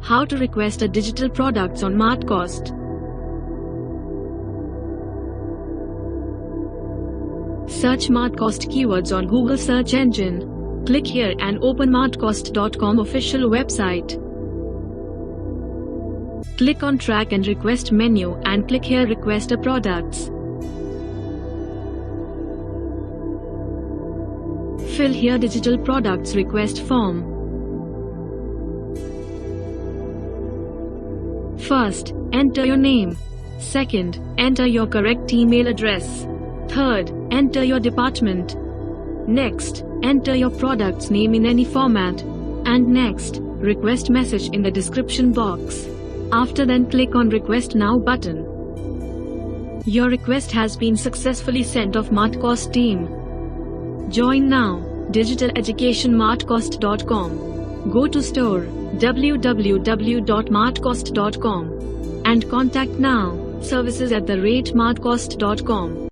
How to request a digital products on Martcost. Search Martcost keywords on Google search engine. Click here and open Martcost.com official website. Click on Track and Request menu and click here Request a Products. Fill here Digital Products Request form. First, enter your name. Second, enter your correct email address. Third, enter your department. Next, enter your product's name in any format. And next, request message in the description box. After then click on Request Now button. Your request has been successfully sent off Martcost team. Join now, Digital Education Martcost.com. Go to store, www.martcost.com. And contact now, services@martcost.com.